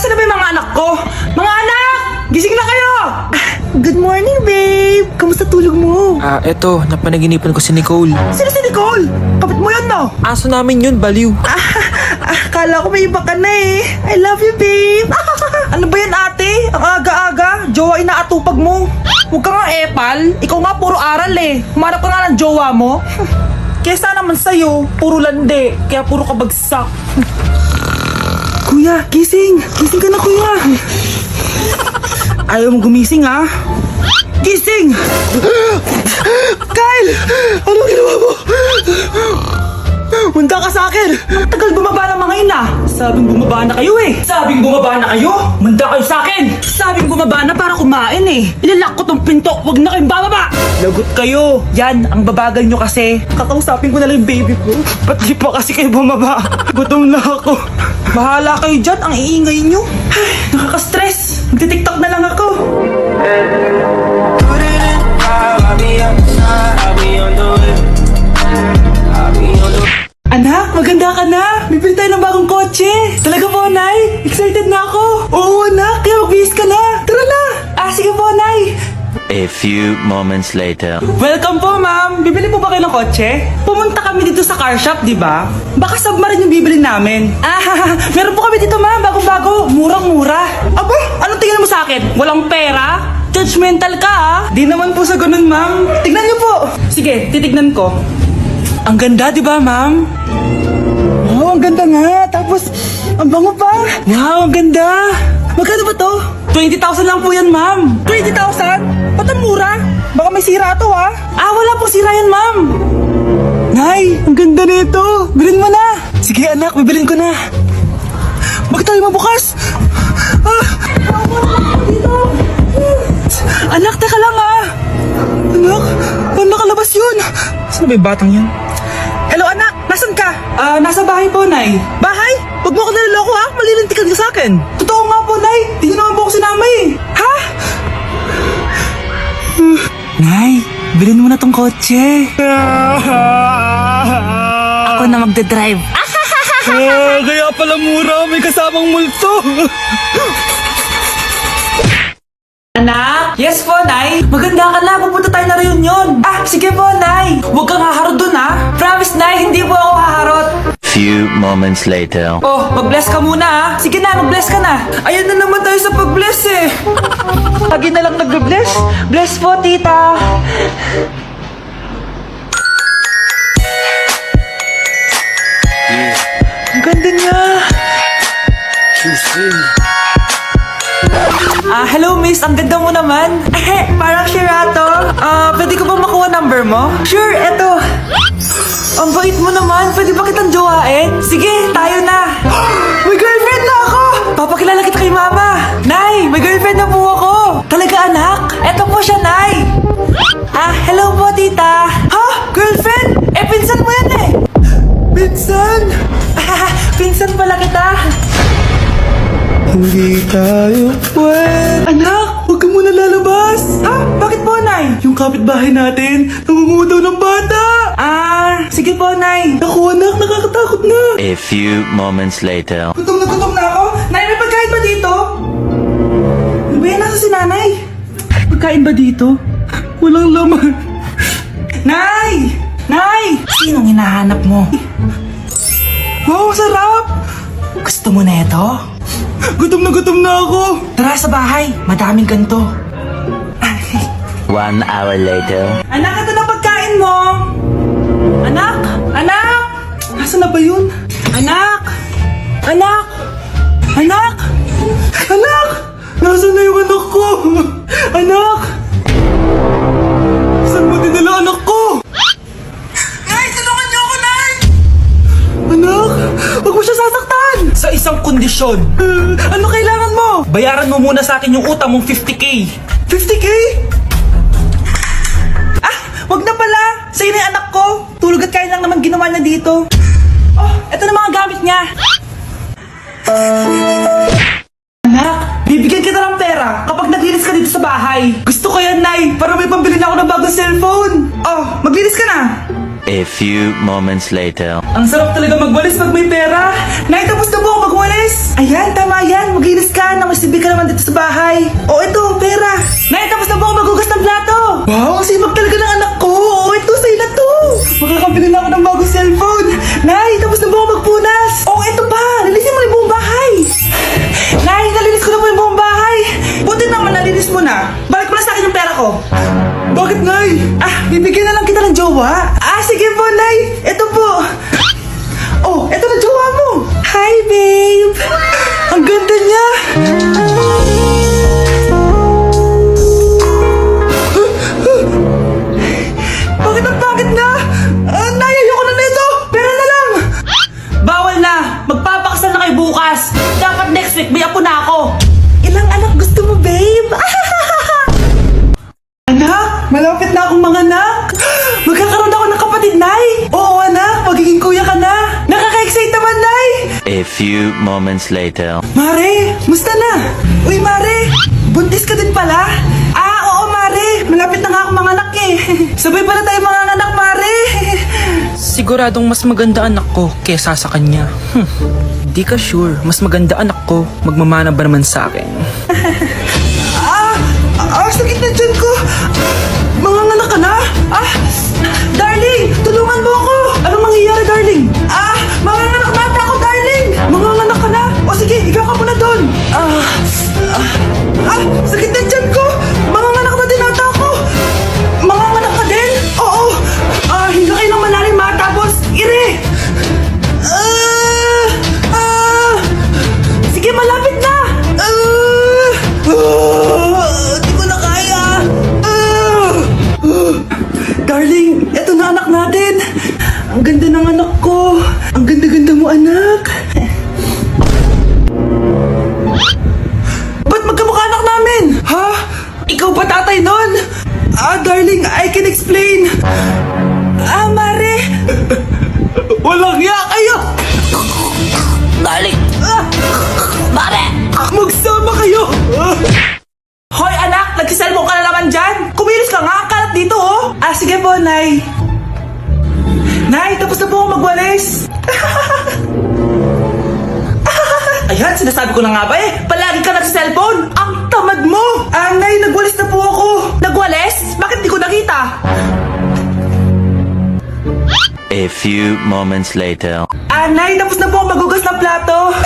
Nasaan na ba yung mga anak ko? Mga anak! Gising na kayo! Good morning, babe! Kamusta tulog mo? Eto, napanaginipan ko si Nicole. Sino si Nicole? Kapit mo yun, no? Aso namin yun, baliw. Kala ko may iba ka na eh. I love you, babe. Ano ba yan, ate? Ang aga-aga. Jowa inaatupag mo. Huwag ka nga epal. Ikaw nga puro aral eh. Humanap ka nga ng jowa mo. Kesa naman sa'yo, puro lande. Kaya puro kabagsak. Kuya, gising. Gising ka na, kuya. Ayaw mong gumising, ha? Gising! Kyle! Anong ginawa mo? Munda ka sa akin! Ang tagal bumaba ng mga ina! Sabing bumaba na kayo eh! Sabing bumaba na kayo! Munda kayo sa akin! Sabing bumaba na para kumain eh! Ilalak ko tong pinto! Huwag na kayong bababa! Lagot kayo! Yan, ang babagal nyo kasi. Kakausapin ko na lang yung baby ko. Ba't di pa kasi kayo bumaba? Gutom na ako. Bahala kayo dyan, ang iingay nyo. Ay, nakaka-stress. Magti-tiktok na lang ako. Anak, maganda ka na. Bibili tayo ng bagong kotse. Talaga po, Nay? Excited na ako. Oo, anak. Kaya magbihis ka na. Tara na. Sige po, Nay. A few moments later. Welcome po, ma'am. Bibili po ba kayo ng kotse? Pumunta kami dito sa car shop, di ba? Baka submarine yung bibili namin. Meron po kami dito, ma'am. Bagong-bago. Murang-mura. Aba, anong tingin mo sa akin? Walang pera? Judgmental ka, ah. Di naman po sa ganun, ma'am. Tignan niyo po. Sige, titignan ko. Ang ganda, di ba, ma'am? Wow, ang ganda nga. Tapos, ang bango pa. Wow, ang ganda. Magkano ba to? 20,000 lang po yan, ma'am. 20,000? Ba't ang mura? Baka may sira to, ha? Wala pong sira yan, ma'am. Nay, ang ganda nito. Bilhin mo na. Sige, anak, bibilin ko na. Bakit tayo mabukas? Dito. Anak, teka lang, ha? Anak, paano nakalabas yun? Saan ba yung batang yun? Hello, anak! Nasaan ka? Nasa bahay po, Nay. Bahay? Huwag mo ako naliloko, ha? Malilintikan ka sa akin. Totoo nga po, Nay. Di nyo naman po ako sinama, eh. Ha? Nay, bilhin mo na tong kotse. Ako na magdadrive. Kaya pala mura. May kasamang multo. Anak? Yes po, Nay. Maganda ka na. Pupunta tayo na reunion. Sige po, Nay. Huwag kang haharot dun, ha? Promise, Nay. Hindi po ako haharot. Few moments later. Oh, mag-bless ka muna, ha? Sige na, mag-bless ka na. Ayan na naman tayo sa pag-bless, eh. Lagi na lang nag-bless. Bless po, tita. Ang ganda niya. Hello miss, ang ganda mo naman. Parang Sherato. Pwede ko ba makuha number mo? Sure, eto. Ang bait mo naman, pwede ba kitang jowain? Sige, tayo na. May girlfriend na ako! Papakilala kita kay mama. Nay, may girlfriend na po ako. Talaga anak? Eto po siya, Nay. Hello po tita. Ha? Girlfriend? Pinsan mo yan eh. Pinsan? Pinsan pala kita. Hindi tayo pwede. Anak, huwag ka muna lalabas. Bakit po, Nay? Yung kapitbahay natin, nangunguha daw ng bata. Sige po, Nay. Ako, anak, nakakatakot na. A few moments later. Gutom na ako. Nay, may pagkain ba dito? Ano ba yan? Nasa si nanay? Pagkain ba dito? Walang laman. Nay! Nay! Sinong hinahanap mo? Wow, sarap! Gusto mo na ito? Gutom na ako. Tara sa bahay. Madaming ganito. 1 hour later. Anak, ito na pagkain mo. Anak! Anak! Nasaan na ba yun? Anak! Anak! Anak! Anak! Nasaan na yung anak ko? Anak! Saan mo dinala anak ko? Nay! Tulungan niyo ako, Nay! Anak! Huwag mo siya sasaktan! Sa isang kondisyon. Ano kailangan mo? Bayaran mo muna sa akin yung utang mong 50k. 50k? Wag na pala! Sa'yo na yung anak ko! Tulog at kain lang naman ginawa niya dito. Eto na mga gamit niya. Anak, bibigyan kita ng pera kapag naglinis ka dito sa bahay. Gusto ko yan, Nay, para may pambili na ako ng bagong cellphone. Maglinis ka na. A few moments later. Ang sarap talaga magwalis pag may pera. Nay, tapos na po ako magwalis. Ayan, tama yan. Maglinis ka. jowa? Sige po, Nay. Ito po. Oh, ito na jowa mo. Hi, babe. Ang ganda niya. Bakit ang pangit na? Nay, ayoko na nito. Pera na lang. Bawal na. Magpapakasal na kayo bukas. Dapat next week may apo na ako. Ilang anak gusto mo, babe? Anak, malapit na akong mga anak. Magkakaroon ako ng kapatid, Nay. Oo, anak. Magiging kuya ka na. Nakaka-excite naman, Nay. A few moments later. Mare, musta na? Uy, Mare, buntis ka din pala? Oo, Mare. Malapit na nga akong mga anak eh. Sabay pala tayo mga anak, Mare. Siguradong mas maganda anak ko kesa sa kanya. Di ka sure, mas maganda anak ko. Magmamana ba naman sa akin? Sakit na dyan ko. Mga anak ka na? Darling, tulungan mo ako. Anong mangyayari, darling? Mga anak bata ako, darling. Mga anak ka na? O sige, ikaw ka muna doon. Sakit na dyan ko. Mga anak na din ata ako. Mga anak ka din? Oo. Hinga kayo ng malalim ha, tapos ire. Sige, malapit na. Di ko na kaya. Darling, eto na anak natin. Ang ganda ng anak ko. Ang ganda-ganda mo, anak. Ba't magkamukha anak namin? Ha? Ikaw ba tatay nun? Darling, I can explain. Mare. Walang hiya kayo. Darling. Mare. Magsama kayo. Hoy anak, nagsiselfone ka na naman dyan. Kumilos ka nga, ang kalat dito oh. Sige po, Nay. Nay, tapos na po ako magwalis. Ayan, sinasabi ko na nga ba eh. Palagi ka nagsiselfone. Ang tamad mo. Nay, nagwalis na po ako. Nagwalis? Bakit di ko nakita? A few moments later. Nay, tapos na po ako magugas ng plato.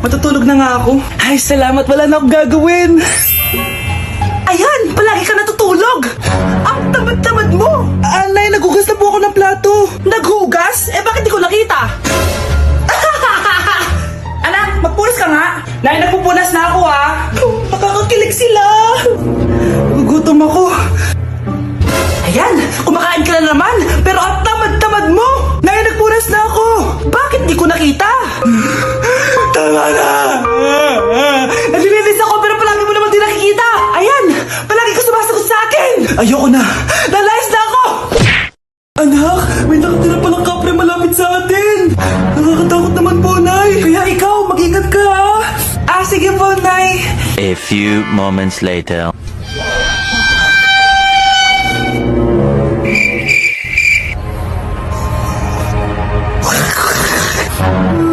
Matutulog na nga ako. Ay, salamat. Wala na akong gagawin. Ayan, palagi ka natutulog. Ang tamad-tamad mo. Nay, naghugas na po ako ng plato. Naghugas? Bakit di ko nakita? Anak, magpunas ka nga. Nay, nagpupunas na ako ha. Makakakilig sila. Gugutom ako. Ayan, kumakain ka na naman. Pero ang tamad-tamad mo. Nay, nagpunas na ako. Bakit di ko nakita? Tama na. Nalilinis ako pero palagi mo naman di nakikita. Ayan, palagi ka sumasagot sa akin. Ayoko na. Lalayas na ako. Anak, may nakatira palang kapre malapit sa atin. Nakakatakot naman po, Nay. Kaya ikaw, mag-ingat ka ha. Sige po, Nay. A few moments later.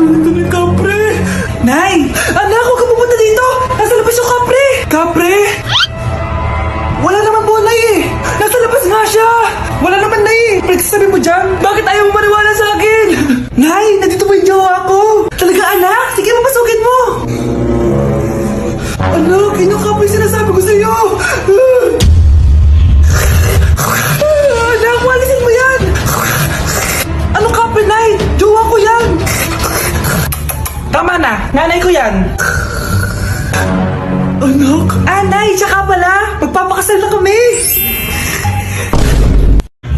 Ito na yung kapre. Nay! Anak, huwag ka pumunta dito! Nasa labas yung kapre! Kapre? Wala naman po, Nay eh! Nasa labas nga siya! Wala naman, Nay eh! Pinagsasabi mo dyan? Bakit ayaw mo maniwala sa akin? Nay, nandito po yung jowa ko! Talaga, anak? Sige, papasukin mo! Anak, yun yung kapre sinasabi ko sa'yo! Anak, walisin mo yan! Anong kapre, Nay? Jowa ko yan! Tama na, nanay ko yan. Anak? Nay, tsaka pala, magpapakasal na kami.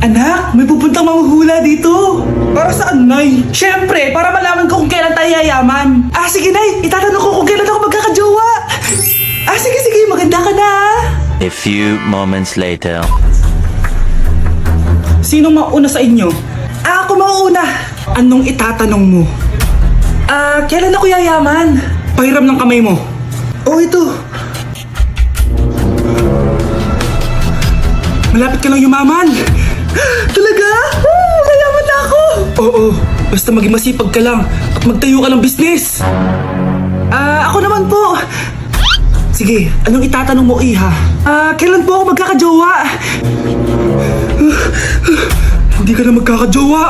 Anak, may pupuntang mahuhula dito. Para saan, Nay? Siyempre, para malaman ko kung kailan tayo yayaman. Sige, Nay, itatanong ko kung kailan ako magkakajowa. Sige, maganda ka na. A few moments later. Sino mauna sa inyo? Ako mauna. Anong itatanong mo? Kailan ako yayaman? Pahiram ng kamay mo. Ito. Malapit ka lang yumaman. Talaga? Mayaman na ako. Oo, basta maging masipag ka lang at magtayo ka ng business. Ako naman po. Sige, anong itatanong mo, Iha? Kailan po ako magkakajowa? Hindi ka na magkakajowa.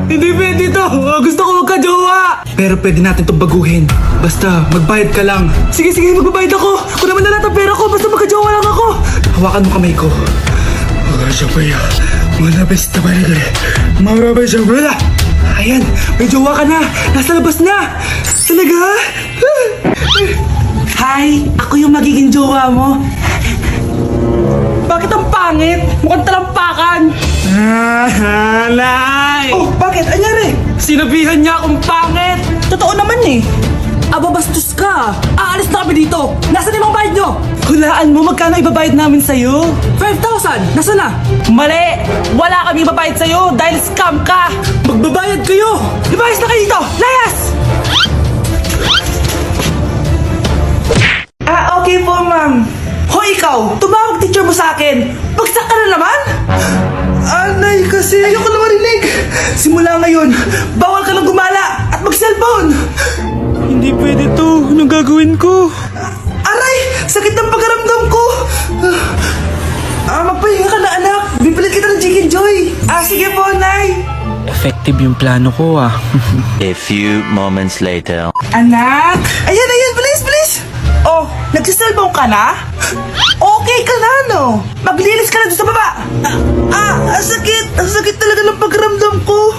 Hindi pwede to. Gusto ko magkajowa. Pero pwede natin itong baguhin. Basta, magbayad ka lang. Sige, magbabayad ako. Kung naman na lahat ang pera ko, basta magkajowa lang ako. Hawakan mo kamay ko. Nakasabaya. Malabas na pala. Marabay sa wala. Ayan, may jowa ka na. Nasa labas na. Talaga? Hi, ako yung magiging jowa mo. Bakit ang pangit? Mukhang talampakan. Nay! Oh, bakit? Anyari? Sinabihan niya akong pangit. Totoo naman eh. Aba, bastos ka. Aalis na kami dito. Nasaan yung mga bayad nyo? Hulaan mo, magkano ibabayad namin sa'yo? 5,000. Nasaan na? Mali. Wala kami ibabayad sa'yo dahil scam ka. Magbabayad kayo. Ibayas na kayo dito. Layas! Okay po, ma'am. Hoy, ikaw! Tumawag teacher mo sa akin! Bagsak ka na naman? Anay, kasi ayoko na marinig! Simula ngayon, bawal ka nang gumala at mag-cellphone! Hindi pwede to. Anong gagawin ko? Aray! Sakit ng pagkaramdam ko! Magpahinga ka na, anak! Bipilit kita ng Chicken Joy! Sige po, Nay! Effective yung plano ko ah. A few moments later. Anak! Ayan, bilis, bilis! Oh, nagsiselfone ka na? Okay ka na, no? Maglinis ka na doon sa baba! Ang sakit! Ang sakit talaga ng pagkaramdam ko!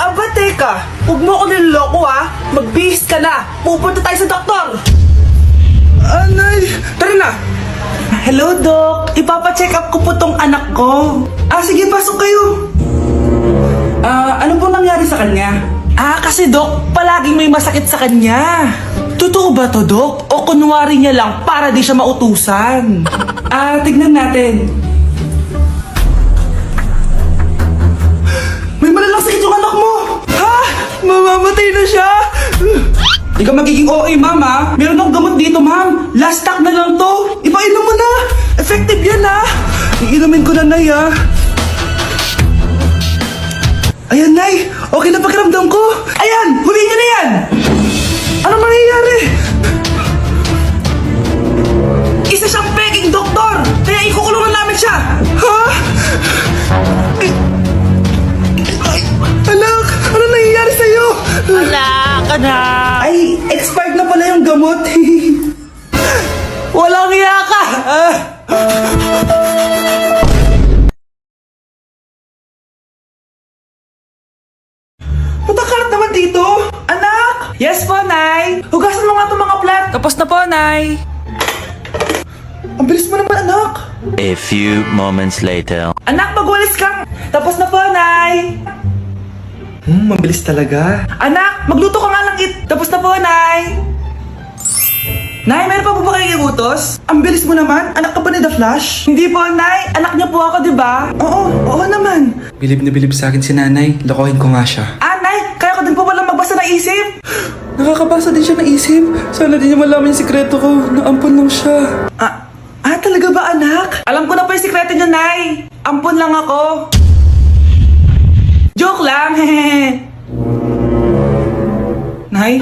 Aba, teka! Huwag mo ako niloloko, ha? Magbihis ka na! Pupunta tayo sa doktor! Anay! Tara na! Hello, Doc! Ipapacheck up ko po tong anak ko. Sige, pasok kayo! Ano po nangyari sa kanya? Kasi Doc, palaging may masakit sa kanya. Totoo ba to, Doc? O kunwari niya lang para di siya mautusan? Tignan natin. May malalang sakit yung anak mo! Ha? Mamamatay na siya? Di ka magiging okay, ma'am, ha? Meron akong gamot dito, ma'am. Last stock na lang to. Ipainom mo na. Effective yan, ha? Iinumin ko na, Nay, ha? Ayan, Nay. Okay na pakiramdam ko. Ayan, huli niyo na yan. Ano mangyayari? Isa siyang peking doktor. Kaya ikukulungan namin siya. Ha? Ay, anak, ano nangyayari sa'yo? Anak! Ay, expired na pala yung gamot. Walang hiya ka. Matakalat naman dito. Anak! Yes po, Nay. Hugasan mo nga itong mga plat. Tapos na po, Nay. Ang bilis mo naman, anak. A few moments later. Anak, magwalis ka. Tapos na po, Nay. Mabilis talaga. Anak, magluto ka nga lang Tapos na po, Nay. Nay, meron pa po ba kayong utos? Ang bilis mo naman. Anak ka ba ni The Flash? Hindi po, Nay. Anak niya po ako, di ba? Oo naman. Bilib na bilib sa akin si nanay. Lokohin ko nga siya. Nay, kaya ko din po palang magbasa ng isip. Nakakabasa din siya ng isip. Sana din niya malaman yung sikreto ko. Naampon lang siya. Talaga ba, anak? Alam ko na po yung sikreto niyo, Nay. Ampun lang ako. Joke lang, hehe. Nay,